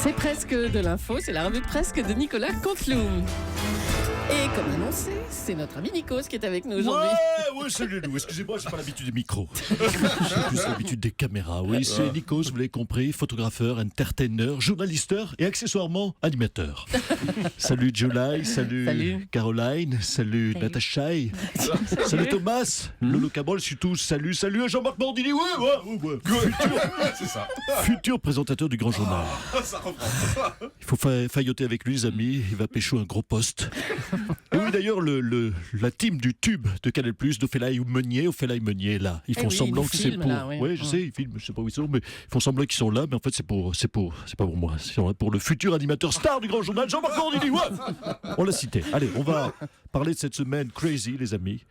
C'est presque de l'info, c'est la revue presque de Nicolas Canteloup. Et comme annoncé, c'est notre ami Nikos qui est avec nous aujourd'hui. Ouais, salut nous. Excusez-moi, j'ai pas l'habitude des micros. J'ai plus l'habitude des caméras. Oui, c'est Nikos, vous l'avez compris, photographeur, entertainer, journalisteur et accessoirement animateur. Salut July, salut Caroline, salut Natacha, salut Thomas, Lolo Cabol, surtout salut Jean-Marc Morandini, ouais. C'est ça. Futur présentateur du Grand Journal. Ça reprend. Il faut failloter avec lui, les amis. Il va pécho un gros poste. Et oui, d'ailleurs, la team du tube de Canal+, d'Ophélie Meunier, là. Ils font semblant que c'est pour... Oui, je sais, ils filment, je sais pas où ils sont, mais ils font semblant qu'ils sont là, mais en fait, c'est pas pour moi. C'est pour le futur animateur star du Grand Journal, Jean-Marc Morandini, ouais. On l'a cité. Allez, on va parler de cette semaine crazy, les amis.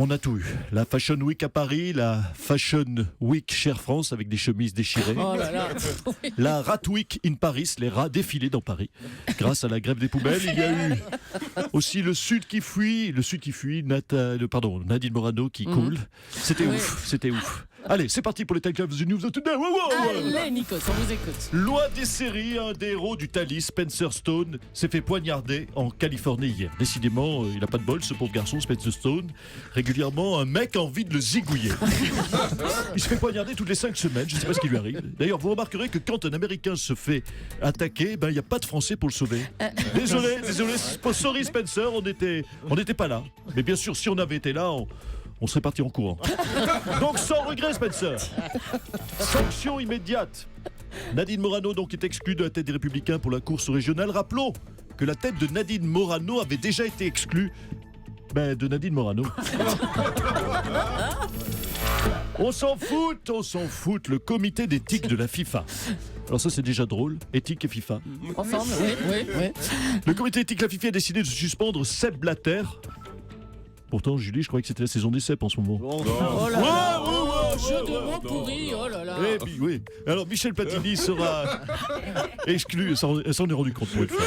On a tout eu. La Fashion Week à Paris, la Fashion Week Chère France avec des chemises déchirées. Oh là là. La Rat Week in Paris, les rats défilés dans Paris. Grâce à la grève des poubelles, il y a eu aussi le Sud qui fuit, Nadine Morano qui coule. C'était ouf. Allez, c'est parti pour les Time Club The News of Today. Allez, Nikos, on vous écoute. Loi des séries, un des héros du Thalys, Spencer Stone, s'est fait poignarder en Californie hier. Décidément, il n'a pas de bol, ce pauvre garçon, Spencer Stone. Régulièrement, un mec a envie de le zigouiller. Il se fait poignarder toutes les 5 semaines, je ne sais pas ce qui lui arrive. D'ailleurs, vous remarquerez que quand un Américain se fait attaquer, il n'y a pas de Français pour le sauver. Désolé, sorry Spencer, on n'était pas là. Mais bien sûr, si on avait été là, on serait parti en courant. Donc sans regret, Spencer. Sanction immédiate. Nadine Morano donc est exclue de la tête des Républicains pour la course régionale. Rappelons que la tête de Nadine Morano avait déjà été exclue de Nadine Morano. On s'en fout, le comité d'éthique de la FIFA. Alors ça c'est déjà drôle, éthique et FIFA. Ensemble, oui. Le comité d'éthique de la FIFA a décidé de suspendre Sepp Blatter. Pourtant, Julie, je croyais que c'était la saison des cèpes en ce moment. Oh là là, jeu de mots pourri, oh là là. Eh bien, oui. Alors, Michel Platini sera exclu. Ça, on est rendu compte pour une fois.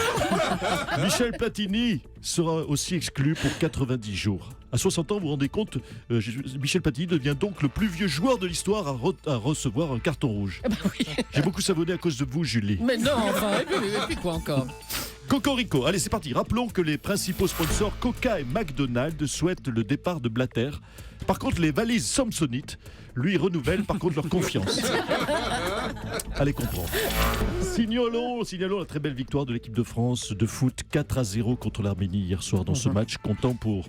Michel Platini sera aussi exclu pour 90 jours. À 60 ans, vous vous rendez compte, Michel Platini devient donc le plus vieux joueur de l'histoire à recevoir un carton rouge. Oui. J'ai beaucoup savonné à cause de vous, Julie. Mais non, enfin, et puis quoi encore? Cocorico. Allez, c'est parti. Rappelons que les principaux sponsors Coca et McDonald's souhaitent le départ de Blatter. Par contre, les valises Samsonite, lui, renouvellent par contre leur confiance. Allez comprendre. Signalons la très belle victoire de l'équipe de France de foot 4-0 contre l'Arménie hier soir dans ce match, comptant pour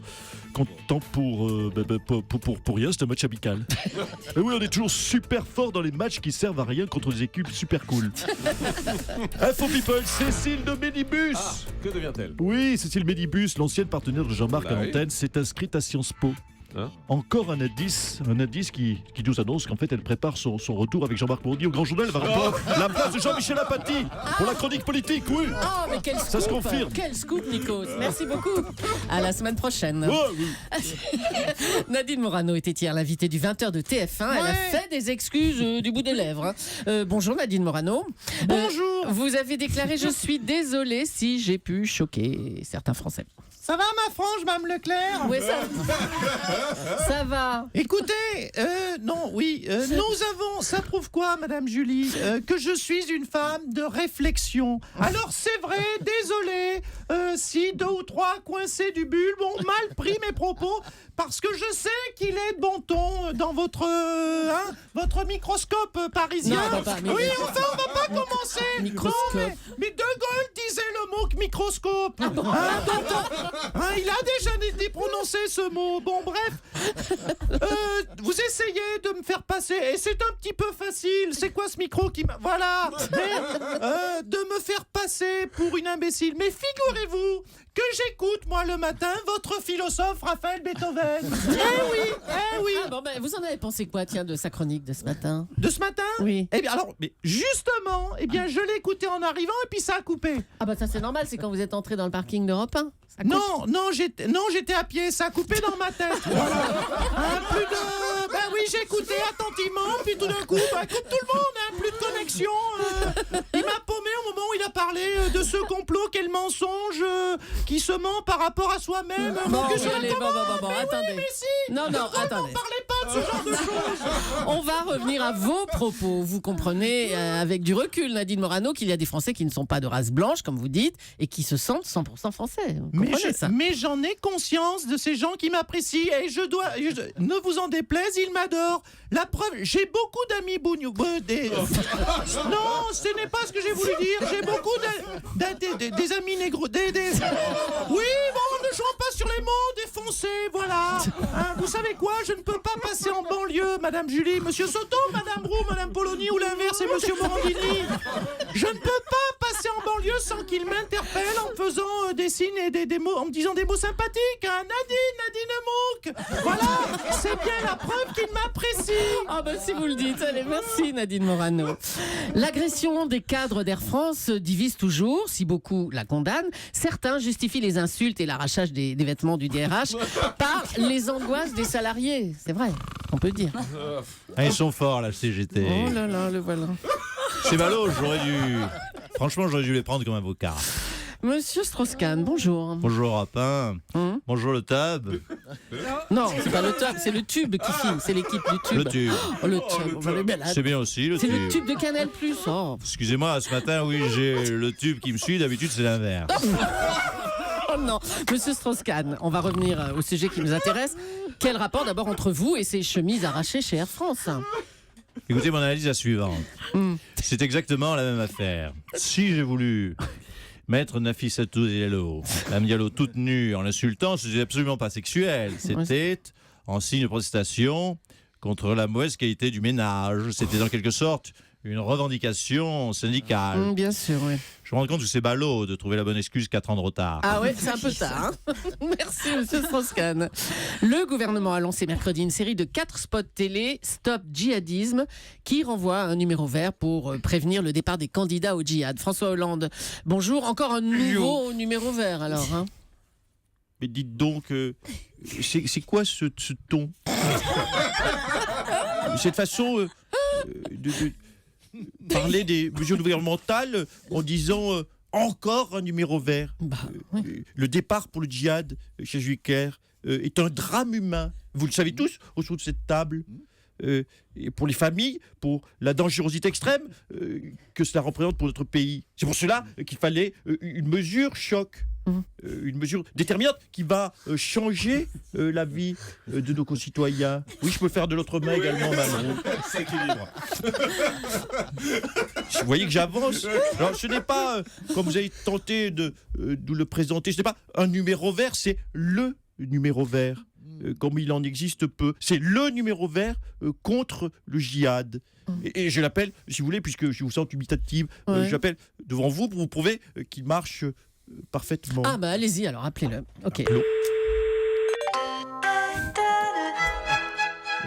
rien, c'est un match amical. Mais oui, on est toujours super fort dans les matchs qui servent à rien contre des équipes super cool. Info People, Cécile de Médibus. Que devient-elle? Oui, Cécile Médibus, l'ancienne partenaire de Jean-Marc à l'antenne, s'est inscrite à Sciences Po. Encore un indice qui nous annonce qu'en fait elle prépare son retour avec Jean-Marc Morandini au Grand Journal. Elle va reprendre la place de Jean-Michel Apathy pour la chronique politique, oui. Oh, mais quel scoop! Ça se confirme. Quel scoop, Nikos. Merci beaucoup. À la semaine prochaine. Oui. Nadine Morano était hier l'invitée du 20h de TF1. Elle a fait des excuses du bout des lèvres. Bonjour Nadine Morano. Bonjour. Vous avez déclaré « Je suis désolée si j'ai pu choquer certains Français ». Ça va ma frange, Mme Leclerc? Oui, ça va. Écoutez, ça prouve quoi, Madame Julie? Que je suis une femme de réflexion. Alors c'est vrai, désolé, si 2 ou 3 coincés du bulbe ont mal pris mes propos, parce que je sais qu'il est de bon ton dans votre microscope parisien. Non, papa, mais... Oui, enfin, on va pas commencer. Microscope. Non, mais De Gaulle disait le mot microscope. Il a déjà prononcé ce mot. Bon, bref. Vous essayez de me faire passer, et c'est un petit peu facile. C'est quoi ce micro qui m'a... Voilà. De me faire passer pour une imbécile. Mais figurez-vous que j'écoute, moi, le matin, votre philosophe Raphaël Beethoven. Eh oui. Ah bon, vous en avez pensé quoi, tiens, de sa chronique de ce matin? De ce matin? Oui. Eh bien, alors, justement, je l'ai écouté en arrivant, et puis ça a coupé. Ah bah ça c'est normal, c'est quand vous êtes entré dans le parking d'Europe 1. Non, j'étais à pied, ça a coupé dans ma tête. Voilà. Oui, j'ai écouté attentivement, puis tout d'un coup, comme tout le monde, plus de connexion. Il m'a paumé au moment où il a parlé de ce complot quel mensonge qui se ment par rapport à soi-même. Bon, Que je allez, bon, attendez. mais si. Non, attendez. Parlez pas de ce genre de choses. On va revenir à vos propos. Vous comprenez avec du recul, Nadine Morano, qu'il y a des Français qui ne sont pas de race blanche, comme vous dites, et qui se sentent 100% français. Vous comprenez ça? Mais j'en ai conscience de ces gens qui m'apprécient et ne vous en déplaise, ils m'adorent. La preuve, j'ai beaucoup d'amis bougnou. Non, ce n'est pas ce que j'ai voulu dire. J'ai beaucoup des amis négros. Oui, bon, ne jouons pas sur les mots, défoncés, voilà. Hein, vous savez quoi? Je ne peux pas passer en banlieue, Madame Julie, Monsieur Soto, Madame Roux, Madame Polony ou l'inverse et Monsieur Morandini. Je ne peux pas passer en banlieue sans qu'il m'interpelle en me faisant des signes et des mots, en me disant des mots sympathiques. Hein. Nadine Mouk. Voilà, c'est bien la preuve qu'il m'apprécie. Ah ben si vous le dites, allez, merci Nadine Morano. L'agression des cadres d'Air France divise toujours, si beaucoup la condamnent. Certains justifient les insultes et l'arrachage des vêtements du DRH par les angoisses des salariés. C'est vrai, on peut le dire. Ah, ils sont forts, la CGT. Oh là là, le voilà. C'est ballot, franchement, j'aurais dû les prendre comme avocat. Monsieur Strauss-Kahn, bonjour. Bonjour Rapin. Bonjour le Tab. Non, c'est pas le tube, c'est le tube qui filme, c'est l'équipe du tube. Le Tube. Oh, le tube, on va le mettre là. C'est bien aussi le C'est Tube. le tube de Canal+. Oh. Excusez-moi, ce matin, oui, j'ai le Tube qui me suit. D'habitude, c'est l'inverse. Oh non, Monsieur Strauss-Kahn, on va revenir au sujet qui nous intéresse. Quel rapport d'abord entre vous et ces chemises arrachées chez Air France? Écoutez, mon analyse est la suivante. C'est exactement la même affaire. Si j'ai voulu mettre Nafissatou Diallo, Mme Diallo toute nue en l'insultant, ce n'était absolument pas sexuel. C'était en signe de protestation contre la mauvaise qualité du ménage. C'était en quelque sorte une revendication syndicale. Bien sûr, oui. Je me rends compte que c'est ballot de trouver la bonne excuse 4 ans de retard. Ah ouais, c'est un peu tard. Hein. Merci, Monsieur Strauss-Kahn. Le gouvernement a lancé mercredi une série de 4 spots télé Stop Djihadisme qui renvoie à un numéro vert pour prévenir le départ des candidats au djihad. François Hollande, bonjour. Encore un nouveau numéro vert alors. Hein. Mais dites donc, c'est quoi ce ton? Cette façon de parler des mesures gouvernementales en disant encore un numéro vert. Oui. Le départ pour le djihad chez Juiker est un drame humain. Vous le savez tous autour de cette table. Et pour les familles, pour la dangerosité extrême que cela représente pour notre pays. C'est pour cela qu'il fallait une mesure choc. Une mesure déterminante qui va changer la vie de nos concitoyens. Oui, je peux faire de l'autre main également, Malraux. Ça équilibre. Vous voyez que j'avance. Alors, ce n'est pas, comme vous avez tenté de nous le présenter, ce n'est pas un numéro vert, c'est le numéro vert. Comme il en existe peu. C'est le numéro vert contre le djihad. Et je l'appelle, si vous voulez, puisque je vous sens imitative, je l'appelle devant vous pour vous prouver qu'il marche parfaitement. Ah bah allez-y alors, appelez-le. Ok. Et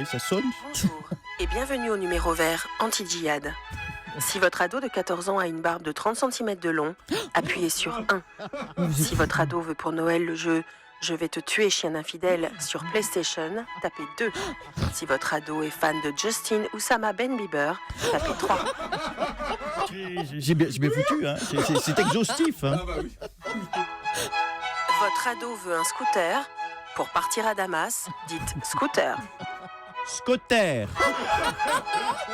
ça sonne. Bonjour et bienvenue au numéro vert anti-djihad. Si votre ado de 14 ans a une barbe de 30 cm de long, appuyez sur 1. Si votre ado veut pour Noël le jeu « Je vais te tuer, chien infidèle » sur PlayStation, tapez 2. Si votre ado est fan de Justin Oussama Ben Bieber, tapez 3. C'est bien foutu, hein. C'est exhaustif. Hein. Ah bah oui. Votre ado veut un scooter. Pour partir à Damas, dites scooter. Scotter.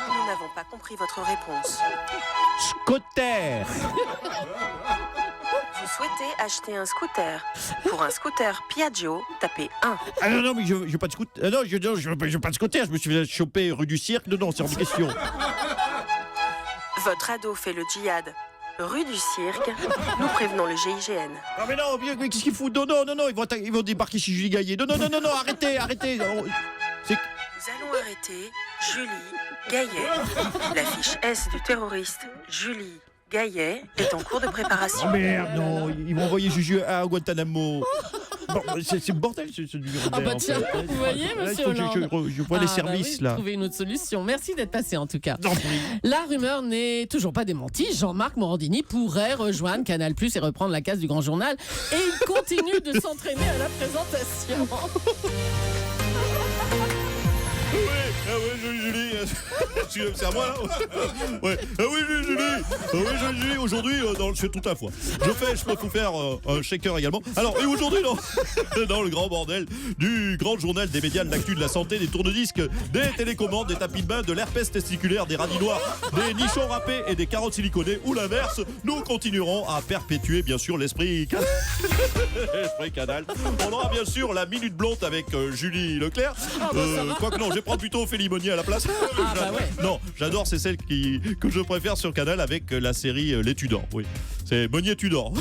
Nous n'avons pas compris votre réponse. Scotter. Vous souhaitez acheter un scooter. Pour un scooter Piaggio, tapez 1. Ah non, mais je veux pas de scooter. Non, je veux pas de scooter. Je me suis fait choper rue du Cirque. Non, c'est hors de question. Votre ado fait le djihad. Rue du Cirque, nous prévenons le GIGN. Non, mais non, mais qu'est-ce qu'ils foutent? Non, ils vont débarquer chez Julie Gaillet. Non, arrêtez. Nous allons arrêter Julie Gaillet. La fiche S du terroriste Julie Gaillet est en cours de préparation. Oh merde, non, ils vont envoyer Juju à Guantanamo. Bon, c'est le bordel ce numéro. Ah bah tiens, vous voyez, monsieur Hollande. Je vois les services là. Trouver une autre solution. Merci d'être passé en tout cas. Non, La rumeur n'est toujours pas démentie. Jean-Marc Morandini pourrait rejoindre Canal+ et reprendre la case du Grand Journal. Et il continue de s'entraîner à la présentation. Julie, c'est à moi là. Ouais. Ah oui, Julie. aujourd'hui, je fais tout à fois. Je peux vous faire un shaker également. Alors, et aujourd'hui, dans le grand bordel du grand journal des médias, de l'actu, de la santé, des tourne-disques, des télécommandes, des tapis de bain, de l'herpès testiculaire, des radis noirs, des nichons râpés et des carottes siliconées, ou l'inverse, nous continuerons à perpétuer, bien sûr, l'esprit canal. On aura bien sûr la minute blonde avec Julie Leclerc. Quoique non, je vais prendre plutôt Ophélie Meunier à la place. Non, j'adore, c'est celle que je préfère sur Canal avec la série Les Tudors. Oui, c'est Meunier Tudor.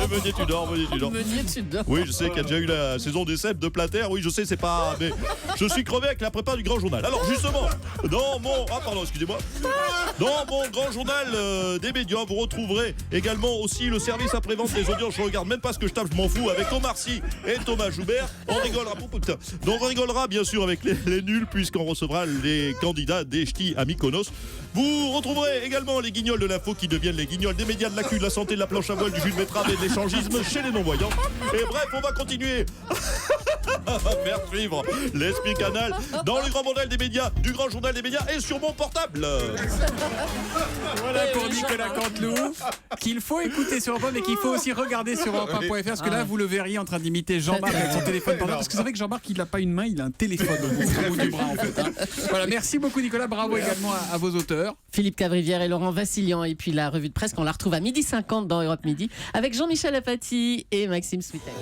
Meunier Tudor. Meunier Tudor. Oui, je sais qu'il y a déjà eu la saison des cèpes de Plater. Oui, je sais, c'est pas. Mais je suis crevé avec la prépa du grand journal. Alors justement, dans mon grand journal des médias, vous retrouverez également aussi le service après-vente des audiences. Je regarde même pas ce que je tape, je m'en fous. Avec Omar Sy et Thomas Joubert, on rigolera. Donc on rigolera bien sûr avec les nuls, puisqu'on recevra les candidats des ch'tis à Mykonos. Vous retrouverez également les guignols de l'info qui deviennent les guignols des médias, de l'actu, de la santé, de la planche à voile, du jus de betterave et de l'échangisme chez les non-voyants. Et bref, on va continuer à faire suivre l'esprit canal dans le grand bordel des médias, du grand journal des médias et sur mon portable. Voilà pour Nicolas Canteloup, qu'il faut écouter sur Europe 1, mais qu'il faut aussi regarder sur Europe1.fr, parce que là, vous le verriez en train d'imiter Jean-Marc avec son téléphone portable, parce que vous savez que Jean-Marc, il n'a pas une main, il a un téléphone au bout du bras, en fait. Voilà, merci beaucoup Nicolas, bravo également à vos auteurs. Philippe Cavrivière et Laurent Vassilian. Et puis la revue de presse, qu'on la retrouve à 12h50 dans Europe Midi, avec Jean-Michel Apathy et Maxime Switek.